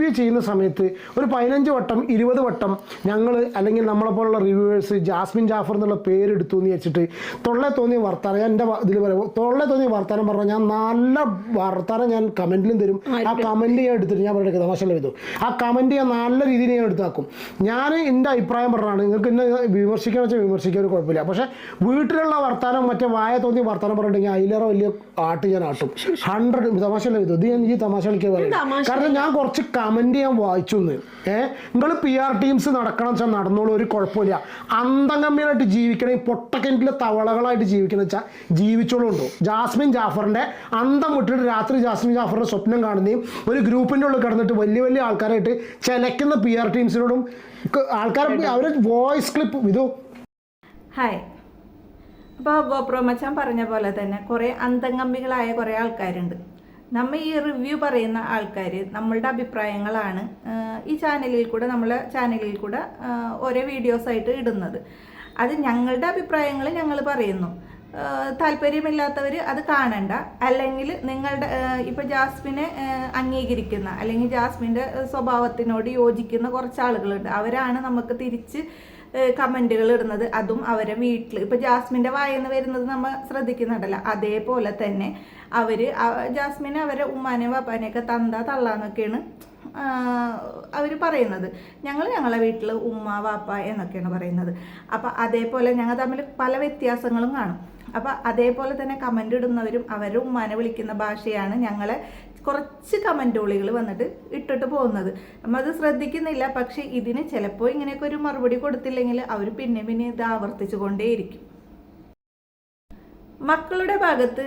Review ചെയ്യുന്ന സമയത്ത് ഒരു 15 വട്ടം 20 വട്ടം ഞങ്ങൾ അല്ലെങ്കിൽ നമ്മളെപ്പോലുള്ള റിവ്യൂവേഴ്സ് ജാസ്മിൻ ജാഫർ എന്നുള്ള പേരെടുത്തു എന്ന് വെച്ചിട്ട് തോന്നിയ വർത്താനം ഞാൻ എൻ്റെ ഇതിൽ പറയുമ്പോൾ തോന്നിയ വർത്താനം പറഞ്ഞാൽ ഞാൻ നല്ല വർത്താനം ഞാൻ കമൻറ്റിലും തരും. ആ കമൻറ്റ് ഞാൻ എടുത്തിട്ട് ഞാൻ പറയുന്നത് തമാശല്ല ചെയ്തു. ആ കമൻറ്റ് ഞാൻ നല്ല രീതിയിൽ ഞാൻ എടുത്താക്കും. ഞാൻ എൻ്റെ അഭിപ്രായം പറഞ്ഞാണ്. നിങ്ങൾക്ക് എന്നെ വിമർശിക്കാന്ന് വെച്ചാൽ വിമർശിക്കാൻ ഒരു കുഴപ്പമില്ല. പക്ഷേ വീട്ടിലുള്ള വർത്താനം മറ്റേ വായ തോന്നിയ വർത്താനം പറഞ്ഞിട്ടുണ്ടെങ്കിൽ അതിലേറെ വലിയ ആട്ട് ഞാൻ ആട്ടും. 100 തമാശല്ല ചെയ്തു. ഇത് ഞാൻ ഈ തമാശ കളിക്കാൻ പറയും. കാരണം ഞാൻ കുറച്ച് കമൻറ്റ് ഞാൻ വായിച്ചു എന്ന്. നിങ്ങൾ PR ടീംസ് നടക്കണം വെച്ചാൽ നടന്നോളൂ, ഒരു കുഴപ്പമില്ല. അന്തംഗമ്യമായിട്ട് ജീവിക്കണേ, പൊട്ടക്കിണറ്റിലെ തവളകളായിട്ട് ജീവിക്കണം വെച്ചാൽ ജീവിച്ചോളുണ്ടോ. ജാസ്മിൻ ജാഫറിൻ്റെ അന്തം വിട്ടിട്ട് രാത്രി ജാസ്മിൻ ജാഫറിൻ്റെ സ്വപ്നം കാണുകയും ഒരു ഗ്രൂപ്പിൻ്റെ ഉള്ളിൽ കിടന്നിട്ട് വലിയ വലിയ ആൾക്കാരായിട്ട് ചിലക്കുന്ന PR ടീംസിനോടും ആൾക്കാർ അവരുടെ വോയിസ് ക്ലിപ്പ് ഇതോ. ഹായ്. അപ്പോൾ ഗോപ്രോ മച്ചാൻ പറഞ്ഞ പോലെ തന്നെ കുറേ അന്തംഗമ്മികളായ കുറേ ആൾക്കാരുണ്ട്. നമ്മൾ ഈ റിവ്യൂ പറയുന്ന ആൾക്കാർ നമ്മളുടെ അഭിപ്രായങ്ങളാണ് ഈ നമ്മളെ ചാനലിൽ കൂടെ ഓരോ വീഡിയോസായിട്ട് ഇടുന്നത്. അത് ഞങ്ങളുടെ അഭിപ്രായങ്ങൾ ഞങ്ങൾ പറയുന്നു. താല്പര്യമില്ലാത്തവർ അത് കാണണ്ട. അല്ലെങ്കിൽ നിങ്ങളുടെ ഇപ്പോൾ ജാസ്മിനെ അംഗീകരിക്കുന്ന അല്ലെങ്കിൽ ജാസ്മിൻ്റെ സ്വഭാവത്തിനോട് യോജിക്കുന്ന കുറച്ച് ആളുകളുണ്ട്. അവരാണ് നമുക്ക് തിരിച്ച് കമൻറ്റുകൾ ഇടുന്നത്. അതും അവരെ വീട്ടിൽ ഇപ്പോൾ ജാസ്മിൻ്റെ വായെന്ന് വരുന്നത് നമ്മൾ ശ്രദ്ധിക്കുന്നുണ്ടല്ലോ. അതേപോലെ തന്നെ ജാസ്മിനെ അവരെ ഉമ്മാനെയും വാപ്പാനെയൊക്കെ തള്ളാന്നൊക്കെയാണ് അവർ പറയുന്നത്. ഞങ്ങളെ വീട്ടിൽ ഉമ്മ വാപ്പ എന്നൊക്കെയാണ് പറയുന്നത്. അപ്പോൾ അതേപോലെ ഞങ്ങൾ തമ്മിൽ പല വ്യത്യാസങ്ങളും കാണും. അപ്പോൾ അതേപോലെ തന്നെ കമൻ്റ് ഇടുന്നവരും അവരുടെ ഉമ്മാനെ വിളിക്കുന്ന ഭാഷയാണ് ഞങ്ങളെ കുറച്ച് കമൻറ്റുകൾ വന്നിട്ട് ഇട്ടിട്ട് പോകുന്നത്. നമ്മളത് ശ്രദ്ധിക്കുന്നില്ല. പക്ഷേ ഇതിന് ചിലപ്പോൾ ഇങ്ങനെയൊക്കെ ഒരു മറുപടി കൊടുത്തില്ലെങ്കിൽ അവർ പിന്നെ ഇത് ആവർത്തിച്ചു കൊണ്ടേയിരിക്കും. മക്കളുടെ ഭാഗത്ത്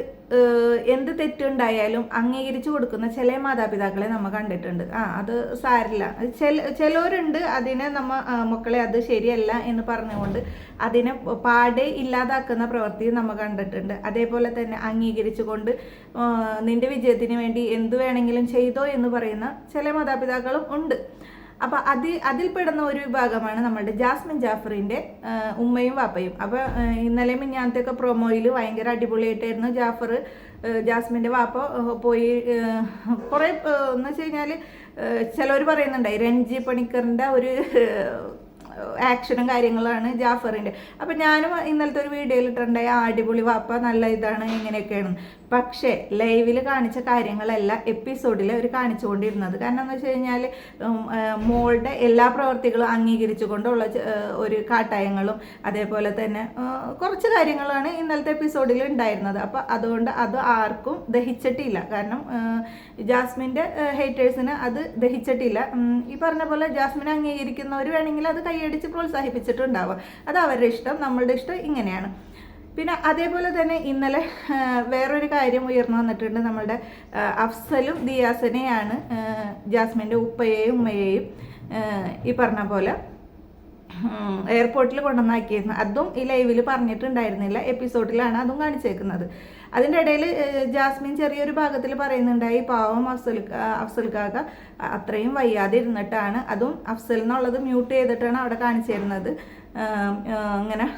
എന്ത് തെറ്റുണ്ടായാലും അംഗീകരിച്ചു കൊടുക്കുന്ന ചില മാതാപിതാക്കളെ നമ്മൾ കണ്ടിട്ടുണ്ട്. അത് സാരില്ല. ചിലവരുണ്ട് അതിനെ മക്കളെ അത് ശരിയല്ല എന്ന് പറഞ്ഞുകൊണ്ട് അതിനെ പാടെ ഇല്ലാതാക്കുന്ന പ്രവൃത്തി നമ്മൾ കണ്ടിട്ടുണ്ട്. അതേപോലെ തന്നെ അംഗീകരിച്ചുകൊണ്ട് നിന്റെ വിജയത്തിന് വേണ്ടി എന്തു വേണമെങ്കിലും ചെയ്തോ എന്ന് പറയുന്ന ചില മാതാപിതാക്കളും ഉണ്ട്. അപ്പോൾ അതിൽപ്പെടുന്ന ഒരു വിഭാഗമാണ് നമ്മളുടെ ജാസ്മിൻ ജാഫറിൻ്റെ ഉമ്മയും വാപ്പയും. അപ്പോൾ ഇന്നലെ മിഞ്ഞാനത്തെയൊക്കെ പ്രൊമോയിൽ ഭയങ്കര അടിപൊളിയായിട്ടായിരുന്നു ജാസ്മിൻ്റെ വാപ്പ പോയി കുറേ എന്ന് വെച്ച് കഴിഞ്ഞാൽ ചിലവർ പറയുന്നുണ്ടായി രഞ്ജി പണിക്കറിൻ്റെ ഒരു ആക്ഷനും കാര്യങ്ങളാണ് ജാഫറിൻ്റെ. അപ്പം ഞാനും ഇന്നലത്തെ ഒരു വീഡിയോയിൽ ഇട്ടിട്ടുണ്ടായി അടിപൊളി വാപ്പ നല്ല ഇതാണ് ഇങ്ങനെയൊക്കെയാണ്. പക്ഷേ ലൈവിൽ കാണിച്ച കാര്യങ്ങളല്ല എപ്പിസോഡിൽ അവർ കാണിച്ചുകൊണ്ടിരുന്നത്. കാരണം എന്ന് വെച്ച് കഴിഞ്ഞാൽ മോളുടെ എല്ലാ പ്രവർത്തികളും അംഗീകരിച്ചുകൊണ്ടുള്ള ഒരു കാട്ടായങ്ങളും അതേപോലെ തന്നെ കുറച്ച് കാര്യങ്ങളാണ് ഇന്നലത്തെ എപ്പിസോഡിൽ ഉണ്ടായിരുന്നത്. അപ്പോൾ അതുകൊണ്ട് അത് ആർക്കും ദഹിച്ചിട്ടില്ല. കാരണം ജാസ്മിൻ്റെ ഹേറ്റേഴ്സിന് അത് ദഹിച്ചിട്ടില്ല. ഈ പറഞ്ഞ പോലെ ജാസ്മിനെ അംഗീകരിക്കുന്നവർ വേണമെങ്കിൽ അത് കൈയടിച്ച് പ്രോത്സാഹിപ്പിച്ചിട്ടുണ്ടാവുക. അത് അവരുടെ ഇഷ്ടം, നമ്മളുടെ ഇഷ്ടം ഇങ്ങനെയാണ്. പിന്നെ അതേപോലെ തന്നെ ഇന്നലെ വേറൊരു കാര്യം ഉയർന്നു വന്നിട്ടുണ്ട്. നമ്മളുടെ അഫ്സലും ദിയാസനെയാണ് ജാസ്മിൻ്റെ ഉപ്പയെയും ഉമ്മയെയും ഈ പറഞ്ഞ പോലെ എയർപോർട്ടിൽ കൊണ്ടുവന്നാക്കിയിരുന്നു. അതും ഈ ലൈവിൽ പറഞ്ഞിട്ടുണ്ടായിരുന്നില്ല, എപ്പിസോഡിലാണ് അതും കാണിച്ചേക്കുന്നത്. അതിൻ്റെ ഇടയിൽ ജാസ്മിൻ ചെറിയൊരു ഭാഗത്തിൽ പറയുന്നുണ്ടായി പാവം അഫ്സൽ കാക്ക അത്രയും വയ്യാതെ ഇരുന്നിട്ടാണ്, അതും അഫ്സൽ എന്നുള്ളത് മ്യൂട്ട് ചെയ്തിട്ടാണ് അവിടെ കാണിച്ചിരുന്നത്. ഇങ്ങനെ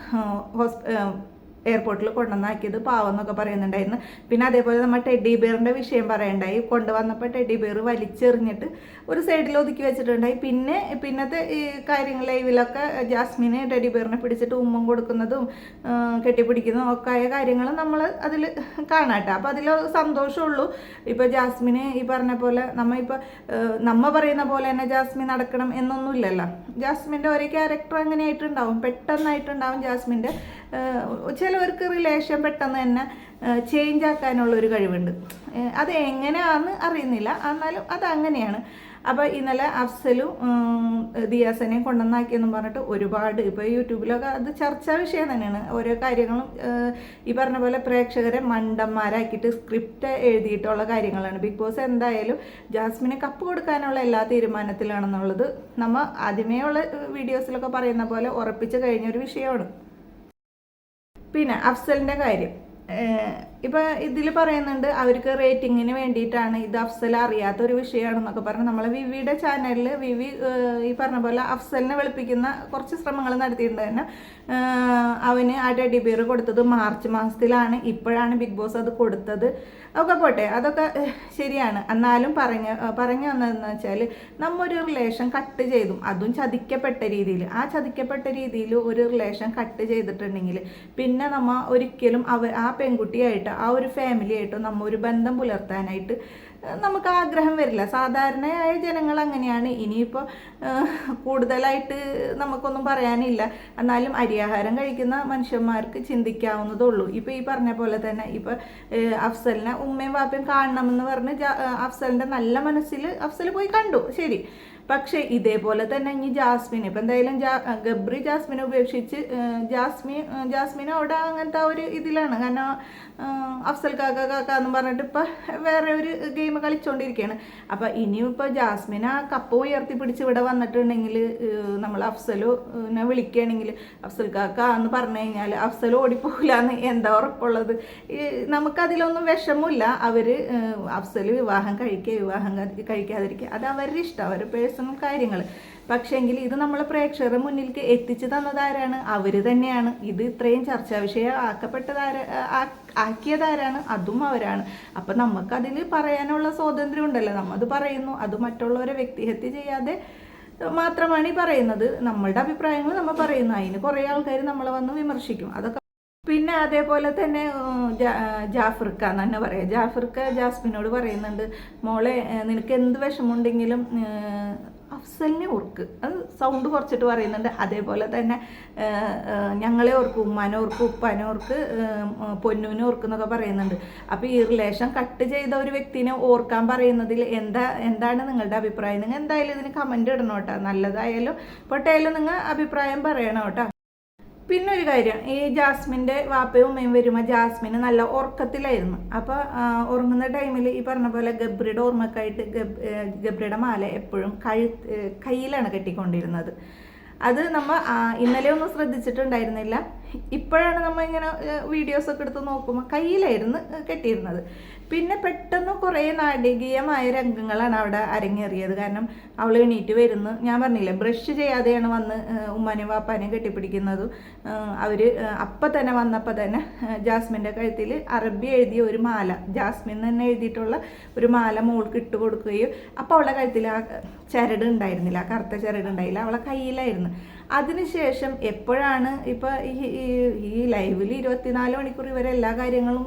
എയർപോർട്ടിൽ കൊണ്ടുവന്നാക്കിയത് പാവം എന്നൊക്കെ പറയുന്നുണ്ടായിരുന്നു. പിന്നെ അതേപോലെ നമ്മൾ ടെഡി ബിയറിൻ്റെ വിഷയം പറയണ്ടായി. കൊണ്ടുവന്നപ്പോൾ ടെഡി ബിയർ വലിച്ചെറിഞ്ഞിട്ട് ഒരു സൈഡിൽ ഒതുക്കി വെച്ചിട്ടുണ്ടായി. പിന്നത്തെ ഈ കാര്യങ്ങൾ ലൈവിലൊക്കെ ജാസ്മിനെ ടെഡി ബിയറിനെ പിടിച്ചിട്ട് ഉമ്മം കൊടുക്കുന്നതും കെട്ടിപ്പിടിക്കുന്നതും ഒക്കെ ആയ കാര്യങ്ങൾ നമ്മൾ അതിൽ കാണാട്ടെ. അപ്പോൾ അതിൽ സന്തോഷമുള്ളൂ. ഇപ്പോൾ ജാസ്മിന് ഈ പറഞ്ഞ പോലെ നമ്മ പറയുന്ന പോലെ തന്നെ ജാസ്മിൻ നടക്കണം എന്നൊന്നുമില്ലല്ലോ. ജാസ്മിൻ്റെ ഒരേ ക്യാരക്ടർ അങ്ങനെയായിട്ടുണ്ടാവും, പെട്ടെന്നായിട്ടുണ്ടാവും ജാസ്മിൻ്റെ. ചിലവർക്ക് റിലേഷൻ പെട്ടെന്ന് തന്നെ ചേഞ്ച് ആക്കാനുള്ളൊരു കഴിവുണ്ട്. അത് എങ്ങനെയാണെന്ന് അറിയുന്നില്ല, എന്നാലും അത് അങ്ങനെയാണ്. അപ്പോൾ ഇന്നലെ അഫ്സലും ദിയാസനെയും കൊണ്ടുവന്നാക്കിയെന്നും പറഞ്ഞിട്ട് ഒരുപാട് ഇപ്പോൾ യൂട്യൂബിലൊക്കെ അത് ചർച്ചാ വിഷയം തന്നെയാണ്. ഓരോ കാര്യങ്ങളും ഈ പറഞ്ഞ പോലെ പ്രേക്ഷകരെ മണ്ടന്മാരാക്കിയിട്ട് സ്ക്രിപ്റ്റ് എഴുതിയിട്ടുള്ള കാര്യങ്ങളാണ്. ബിഗ് ബോസ് എന്തായാലും ജാസ്മിന് കപ്പ് കൊടുക്കാനുള്ള എല്ലാ തീരുമാനത്തിലാണെന്നുള്ളത് നമ്മൾ ആദ്യമേ ഉള്ള വീഡിയോസിലൊക്കെ പറയുന്ന പോലെ ഉറപ്പിച്ച് കഴിഞ്ഞൊരു വിഷയമാണ്. പിന്നെ അഫ്സലിൻ്റെ കാര്യം ഇപ്പോൾ ഇതിൽ പറയുന്നുണ്ട് അവർക്ക് റേറ്റിങ്ങിന് വേണ്ടിയിട്ടാണ്, ഇത് അഫ്സൽ അറിയാത്തൊരു വിഷയമാണെന്നൊക്കെ പറഞ്ഞ് നമ്മളെ വിവിയുടെ ചാനലിൽ വിവി ഈ പറഞ്ഞ പോലെ അഫ്സലിനെ വെളുപ്പിക്കുന്ന കുറച്ച് ശ്രമങ്ങൾ നടത്തിയിട്ടുണ്ട്. തന്നെ അവന് ആ ടെഡി ബിയർ കൊടുത്തത് മാർച്ച് മാസത്തിലാണ്. ഇപ്പോഴാണ് ബിഗ് ബോസ് അത് കൊടുത്തത്. ഒക്കെ പോട്ടെ, അതൊക്കെ ശരിയാണ്. എന്നാലും പറഞ്ഞു വന്നതെന്ന് വെച്ചാൽ നമ്മൊരു റിലേഷൻ കട്ട് ചെയ്തും അതും ചതിക്കപ്പെട്ട രീതിയിൽ, ആ ചതിക്കപ്പെട്ട രീതിയിൽ ഒരു റിലേഷൻ കട്ട് ചെയ്തിട്ടുണ്ടെങ്കിൽ പിന്നെ നമ്മൾ ഒരിക്കലും ആ പെൺകുട്ടിയായിട്ട് ആ ഒരു ഫാമിലിയായിട്ട് നമ്മൾ ഒരു ബന്ധം പുലർത്താനായിട്ട് നമുക്ക് ആഗ്രഹം വരില്ല. സാധാരണയായ ജനങ്ങൾ അങ്ങനെയാണ്. ഇനിയിപ്പോൾ കൂടുതലായിട്ട് നമുക്കൊന്നും പറയാനില്ല. എന്നാലും അരിയാഹാരം കഴിക്കുന്ന മനുഷ്യന്മാർക്ക് ചിന്തിക്കാവുന്നതേ ഉള്ളൂ. ഇപ്പോൾ ഈ പറഞ്ഞ പോലെ തന്നെ ഇപ്പോൾ അഫ്സലിനെ ഉമ്മയും വാപ്പയും കാണണമെന്ന് പറഞ്ഞ് അഫ്സലിൻ്റെ നല്ല മനസ്സിൽ അഫ്സൽ പോയി കണ്ടു, ശരി. പക്ഷേ ഇതേപോലെ തന്നെ ഇനി ജാസ്മിൻ ഇപ്പം എന്തായാലും ഗബ്രി ജാസ്മിനെ ഉപേക്ഷിച്ച് ജാസ്മിൻ അവിടെ അങ്ങനത്തെ ഒരു ഇതിലാണ്. കാരണം അഫ്സൽ കാക്ക എന്ന് പറഞ്ഞിട്ട് ഇപ്പം വേറെ ഒരു ഗെയിം കളിച്ചുകൊണ്ടിരിക്കുകയാണ്. അപ്പം ഇനിയും ഇപ്പോൾ ജാസ്മിൻ ആ കപ്പ് ഉയർത്തിപ്പിടിച്ച് ഇവിടെ വന്നിട്ടുണ്ടെങ്കിൽ നമ്മൾ അഫ്സലിനെ വിളിക്കുകയാണെങ്കിൽ അഫ്സൽ കാക്ക എന്ന് പറഞ്ഞു കഴിഞ്ഞാൽ അഫ്സൽ ഓടിപ്പോകില്ല എന്ന് എന്താ ഉറപ്പുള്ളത്? നമുക്കതിലൊന്നും വിഷമമില്ല. അവർ അഫ്സൽ വിവാഹം കഴിക്കാതിരിക്കുക അത് അവരുടെ ഇഷ്ടം, അവരുടെ പേഴ്സണൽ കാര്യങ്ങൾ. പക്ഷേങ്കിൽ ഇത് നമ്മൾ പ്രേക്ഷകരുടെ മുന്നിലേക്ക് എത്തിച്ചു തന്നതാരാണ്? അവർ തന്നെയാണ്. ഇത് ഇത്രയും ചർച്ചാ വിഷയം ആക്കിയതാരാണ്? അതും അവരാണ്. അപ്പം നമുക്കതിൽ പറയാനുള്ള സ്വാതന്ത്ര്യം ഉണ്ടല്ലോ, നമ്മത് പറയുന്നു. അത് മറ്റുള്ളവരെ വ്യക്തിഹത്യ ചെയ്യാതെ മാത്രമാണ് ഈ പറയുന്നത്. നമ്മളുടെ അഭിപ്രായങ്ങൾ നമ്മൾ പറയുന്നു. അതിന് കുറേ ആൾക്കാർ നമ്മളെ വന്ന് വിമർശിക്കും. അതൊക്കെ പിന്നെ അതേപോലെ തന്നെ ജാഫിർക്ക എന്ന് തന്നെ പറയാം. ജാഫിർക്ക ജാസ്മിനോട് പറയുന്നുണ്ട്, മോളെ നിനക്ക് എന്ത് വിഷമമുണ്ടെങ്കിലും അഫ്സലിനെ ഓർക്ക്. അത് സൗണ്ട് കുറച്ചിട്ട് പറയുന്നുണ്ട്. അതേപോലെ തന്നെ ഞങ്ങളെ ഓർക്കും, ഉമ്മാനെ ഓർക്കും, ഉപ്പാനെ ഓർക്ക്, പൊന്നൂനെ ഓർക്കുന്നൊക്കെ പറയുന്നുണ്ട്. അപ്പോൾ ഈ റിലേഷൻ കട്ട് ചെയ്ത ഒരു വ്യക്തിനെ ഓർക്കാൻ പറയുന്നതിൽ എന്താണ് നിങ്ങളുടെ അഭിപ്രായം? നിങ്ങൾ എന്തായാലും ഇതിന് കമൻറ്റ് ഇടണം കേട്ടോ. നല്ലതായാലും പൊട്ടയാലും നിങ്ങൾ അഭിപ്രായം പറയണം കേട്ടോ. പിന്നെ ഒരു കാര്യം, ഈ ജാസ്മിൻ്റെ വാപ്പയും ഉമ്മയും വരുമ്പോൾ ജാസ്മിന് നല്ല ഉറക്കത്തിലായിരുന്നു. അപ്പോൾ ഉറങ്ങുന്ന ടൈമിൽ ഈ പറഞ്ഞ പോലെ ഗബ്രിയുടെ ഓർമ്മക്കായിട്ട് ഗബ്രിയുടെ മാല എപ്പോഴും കയ്യിലാണ് കെട്ടിക്കൊണ്ടിരുന്നത്. അത് നമ്മൾ ഇന്നലെ ഒന്നും ശ്രദ്ധിച്ചിട്ടുണ്ടായിരുന്നില്ല. ഇപ്പോഴാണ് നമ്മൾ ഇങ്ങനെ വീഡിയോസൊക്കെ എടുത്ത് നോക്കുമ്പോൾ കയ്യിലായിരുന്നു കെട്ടിയിരുന്നത്. പിന്നെ പെട്ടെന്ന് കുറേ നാടകീയമായ രംഗങ്ങളാണ് അവിടെ അരങ്ങേറിയത്. കാരണം അവൾ എണീറ്റ് വരുന്നു, ഞാൻ പറഞ്ഞില്ലേ ബ്രഷ് ചെയ്യാതെയാണ് വന്ന് ഉമ്മാനെയും വാപ്പാനെയും കെട്ടിപ്പിടിക്കുന്നതും. അവർ അപ്പം തന്നെ വന്നപ്പോൾ തന്നെ ജാസ്മിൻ്റെ കഴുത്തിൽ അറബി എഴുതിയ ഒരു മാല, ജാസ്മിൻ തന്നെ എഴുതിയിട്ടുള്ള ഒരു മാല മോൾക്ക് ഇട്ട് കൊടുക്കുകയും അപ്പോൾ അവളുടെ കഴുത്തിൽ ആ ചരട് ഉണ്ടായിരുന്നില്ല, ആ കറുത്ത ചരട് ഉണ്ടായില്ല, അവളെ കയ്യിലായിരുന്നു. അതിനുശേഷം എപ്പോഴാണ് ഇപ്പോൾ ഈ ലൈവിൽ 24 മണിക്കൂർ ഇവരെല്ലാ കാര്യങ്ങളും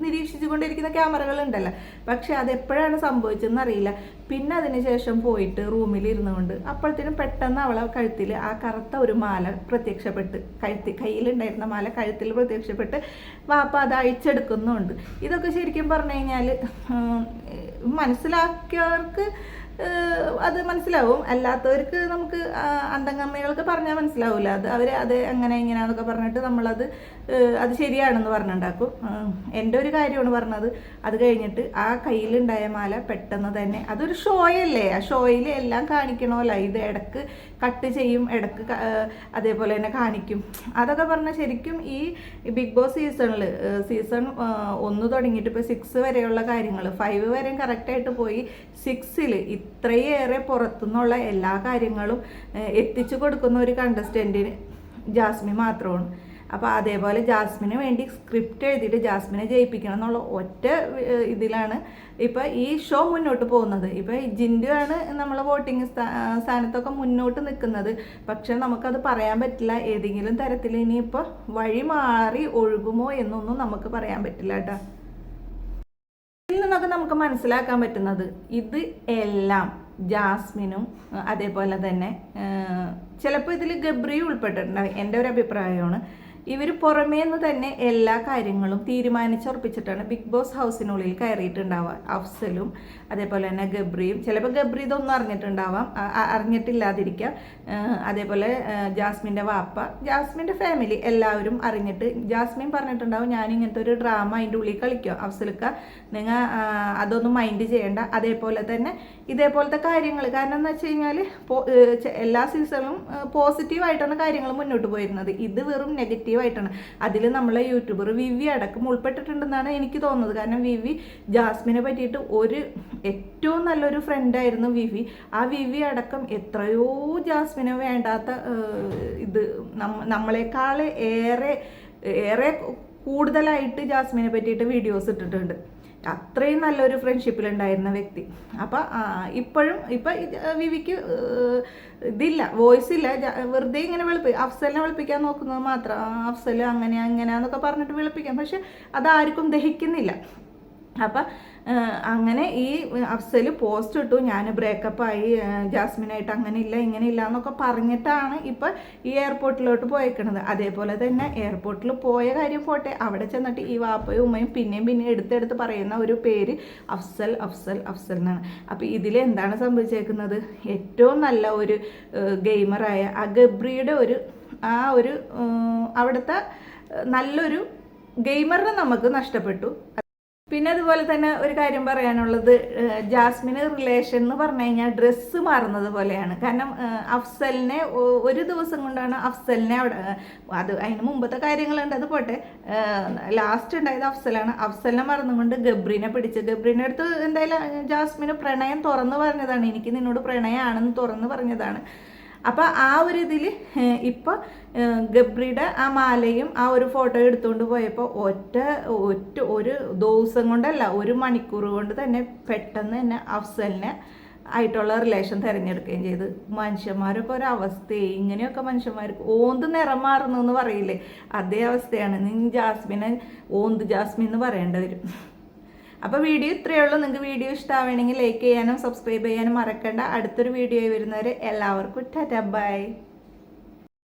നിരീക്ഷിച്ചു കൊണ്ടിരിക്കുന്ന ക്യാമറകളുണ്ടല്ലോ. പക്ഷെ അതെപ്പോഴാണ് സംഭവിച്ചതെന്ന് അറിയില്ല. പിന്നെ അതിനുശേഷം പോയിട്ട് റൂമിൽ ഇരുന്നുകൊണ്ട് അപ്പോഴത്തേനും പെട്ടെന്ന് അവളെ കഴുത്തിൽ ആ കറുത്ത ഒരു മാല പ്രത്യക്ഷപ്പെട്ട്, കയ്യിലുണ്ടായിരുന്ന മാല കഴുത്തിൽ പ്രത്യക്ഷപ്പെട്ട് വാപ്പ അത് അഴിച്ചെടുക്കുന്നുണ്ട്. ഇതൊക്കെ ശരിക്കും പറഞ്ഞു കഴിഞ്ഞാൽ മനസ്സിലാക്കിയവർക്ക് അത് മനസ്സിലാവും, അല്ലാത്തവർക്ക് നമുക്ക് അന്തംഗമ്മകൾക്ക് പറഞ്ഞാൽ മനസ്സിലാവില്ല. അത് അങ്ങനെ ഇങ്ങനെയാണെന്നൊക്കെ പറഞ്ഞിട്ട് നമ്മളത് ശരിയാണെന്ന് പറഞ്ഞുണ്ടാക്കും. എൻ്റെ ഒരു കാര്യമാണ് പറഞ്ഞത്. അത് കഴിഞ്ഞിട്ട് ആ കയ്യിലുണ്ടായ മാല പെട്ടെന്ന് തന്നെ, അതൊരു ഷോയല്ലേ, ആ ഷോയിൽ എല്ലാം കാണിക്കണമല്ലോ. ഇത് ഇടക്ക് കട്ട് ചെയ്യും, ഇടക്ക് അതേപോലെ തന്നെ കാണിക്കും. അതൊക്കെ പറഞ്ഞാൽ ശരിക്കും ഈ ബിഗ് ബോസ് സീസൺ 1 തുടങ്ങിയിട്ട് ഇപ്പോൾ 6 വരെയുള്ള കാര്യങ്ങൾ 5 വരെയും കറക്റ്റായിട്ട് പോയി. 6-ൽ ഇത്രയേറെ പുറത്തുനിന്നുള്ള എല്ലാ കാര്യങ്ങളും എത്തിച്ചു കൊടുക്കുന്ന ഒരു കണ്ടസ്റ്റൻറ്റിന് ജാസ്മിൻ മാത്രമാണ്. അപ്പോൾ അതേപോലെ ജാസ്മിന് വേണ്ടി സ്ക്രിപ്റ്റ് എഴുതിയിട്ട് ജാസ്മിനെ ജയിപ്പിക്കണം എന്നുള്ള ഒറ്റ ഇതിലാണ് ഇപ്പോൾ ഈ ഷോ മുന്നോട്ട് പോകുന്നത്. ഇപ്പോൾ ജിൻഡു ആണ് നമ്മൾ വോട്ടിംഗ് സ്ഥാനത്തൊക്കെ മുന്നോട്ട് നിൽക്കുന്നത്. പക്ഷെ നമുക്കത് പറയാൻ പറ്റില്ല. ഏതെങ്കിലും തരത്തിൽ ഇനിയിപ്പോൾ വഴി മാറി ഒഴുകുമോ എന്നൊന്നും നമുക്ക് പറയാൻ പറ്റില്ല കേട്ടോ. ഇതിൽ നിന്നൊക്കെ നമുക്ക് മനസ്സിലാക്കാൻ പറ്റുന്നത് ഇത് എല്ലാം ജാസ്മിനും അതേപോലെ തന്നെ ചിലപ്പോൾ ഇതിൽ ഗബ്രിയും ഉൾപ്പെട്ടിട്ടുണ്ടാവും. എൻ്റെ ഒരു അഭിപ്രായമാണ്. ഇവർ പുറമേ നിന്ന് തന്നെ എല്ലാ കാര്യങ്ങളും തീരുമാനിച്ചുറപ്പിച്ചിട്ടാണ് ബിഗ് ബോസ് ഹൗസിനുള്ളിൽ കയറിയിട്ടുണ്ടാവുക. അഫ്സലും അതേപോലെ തന്നെ ഗബ്രിയും. ചിലപ്പോൾ ഗബ്രി ഇതൊന്നും അറിഞ്ഞിട്ടുണ്ടാവാം, അറിഞ്ഞിട്ടില്ലാതിരിക്കാം. അതേപോലെ ജാസ്മിൻ്റെ വാപ്പ, ജാസ്മിൻ്റെ ഫാമിലി എല്ലാവരും അറിഞ്ഞിട്ട് ജാസ്മിൻ പറഞ്ഞിട്ടുണ്ടാവും, ഞാൻ ഇങ്ങനത്തെ ഒരു ഡ്രാമ അതിൻ്റെ ഉള്ളിൽ കളിക്കുക, അഫ്സൽക്ക നിങ്ങൾ അതൊന്നും മൈൻഡ് ചെയ്യേണ്ട. അതേപോലെ തന്നെ ഇതേപോലത്തെ കാര്യങ്ങൾ, കാരണം എന്ന് വെച്ച് കഴിഞ്ഞാൽ എല്ലാ സീസണിലും പോസിറ്റീവായിട്ടാണ് കാര്യങ്ങൾ മുന്നോട്ട് പോയിരുന്നത്. ഇത് വെറും നെഗറ്റീവായിട്ടാണ്. അതിൽ നമ്മളെ യൂട്യൂബർ വിവി അടക്കം ഉൾപ്പെട്ടിട്ടുണ്ടെന്നാണ് എനിക്ക് തോന്നുന്നത്. കാരണം വിവി ജാസ്മിനെ പറ്റിയിട്ട് ഏറ്റവും നല്ലൊരു ഫ്രണ്ടായിരുന്നു വിവി. ആ വിവി അടക്കം എത്രയോ ജാസ്മിനെ വേണ്ടാത്ത ഇത് നമ്മളെക്കാൾ ഏറെ കൂടുതലായിട്ട് ജാസ്മിനെ പറ്റിയിട്ട് വീഡിയോസ് ഇട്ടിട്ടുണ്ട്. അത്രയും നല്ലൊരു ഫ്രണ്ട്ഷിപ്പിലുണ്ടായിരുന്ന വ്യക്തി. അപ്പം ഇപ്പോഴും വിവിക്ക് ഇതില്ല, വോയിസ് ഇല്ല, വെറുതെ ഇങ്ങനെ അഫ്സലിനെ വിളിപ്പിക്കാൻ നോക്കുന്നത് മാത്രം. അഫ്സൽ അങ്ങനെയാന്നൊക്കെ പറഞ്ഞിട്ട് വിളിപ്പിക്കാം, പക്ഷെ അതാർക്കും ദഹിക്കുന്നില്ല. അപ്പം അങ്ങനെ ഈ അഫ്സൽ പോസ്റ്റ് ഇട്ടു, ഞാൻ ബ്രേക്കപ്പായി ജാസ്മിനായിട്ട്, അങ്ങനെ ഇല്ല എന്നൊക്കെ പറഞ്ഞിട്ടാണ് ഇപ്പം ഈ എയർപോർട്ടിലോട്ട് പോയേക്കണത്. അതേപോലെ തന്നെ എയർപോർട്ടിൽ പോയ കാര്യം പോട്ടെ, അവിടെ ചെന്നിട്ട് ഈ വാപ്പയും ഉമ്മയും പിന്നെയും എടുത്തെടുത്ത് പറയുന്ന ഒരു പേര് അഫ്സൽ എന്നാണ്. അപ്പം ഇതിൽ എന്താണ് സംഭവിച്ചേക്കുന്നത്? ഏറ്റവും നല്ല ഒരു ഗെയിമറായ ആ ഗബ്രിയുടെ ഒരു അവിടുത്തെ നല്ലൊരു ഗെയിമറിനെ നമുക്ക് നഷ്ടപ്പെട്ടു. പിന്നെ അതുപോലെ തന്നെ ഒരു കാര്യം പറയാനുള്ളത്, ജാസ്മിന് റിലേഷൻ എന്ന് പറഞ്ഞു കഴിഞ്ഞാൽ ഡ്രസ്സ് മാറുന്നത് പോലെയാണ്. കാരണം അഫ്സലിനെ ഒരു ദിവസം കൊണ്ടാണ് അഫ്സലിനെ അവിടെ, അതിന് മുമ്പത്തെ കാര്യങ്ങളുണ്ട്, അത് പോട്ടെ, ലാസ്റ്റ് ഉണ്ടായത് അഫ്സലാണ്. അഫ്സലിനെ മറന്നുകൊണ്ട് ഗബ്രീനെ പിടിച്ച്, ഗബ്രീനെ അടുത്ത് എന്തായാലും ജാസ്മിന് പ്രണയം തുറന്നു പറഞ്ഞതാണ്, എനിക്ക് നിന്നോട് പ്രണയമാണെന്ന് തുറന്നു പറഞ്ഞതാണ്. അപ്പം ആ ഒരു ഇതിൽ ഇപ്പോൾ ഗബ്രിയുടെ ആ മാലയും ആ ഒരു ഫോട്ടോ എടുത്തുകൊണ്ട് പോയപ്പോൾ ഒരു ദിവസം കൊണ്ടല്ല, ഒരു മണിക്കൂർ കൊണ്ട് തന്നെ പെട്ടെന്ന് തന്നെ അഫ്സലിനെ ആയിട്ടുള്ള റിലേഷൻ തിരഞ്ഞെടുക്കുകയും ചെയ്ത്. മനുഷ്യന്മാരൊക്കെ ഒരവസ്ഥയെ, ഇങ്ങനെയൊക്കെ മനുഷ്യന്മാർക്ക് ഓന്ത് നിറം മാറുന്നു എന്ന് പറയില്ലേ, അതേ അവസ്ഥയാണ്. ജാസ്മിനെ ഓന്ത് ജാസ്മിൻ എന്ന് പറയേണ്ടി വരും. അപ്പോൾ വീഡിയോ ഇത്രയേ ഉള്ളൂ. നിങ്ങൾക്ക് വീഡിയോ ഇഷ്ടമാവണമെങ്കിൽ ലൈക്ക് ചെയ്യാനും സബ്സ്ക്രൈബ് ചെയ്യാനും മറക്കണ്ട. അടുത്തൊരു വീഡിയോ വരുന്നവരെ എല്ലാവർക്കും ടാറ്റാ ബൈ.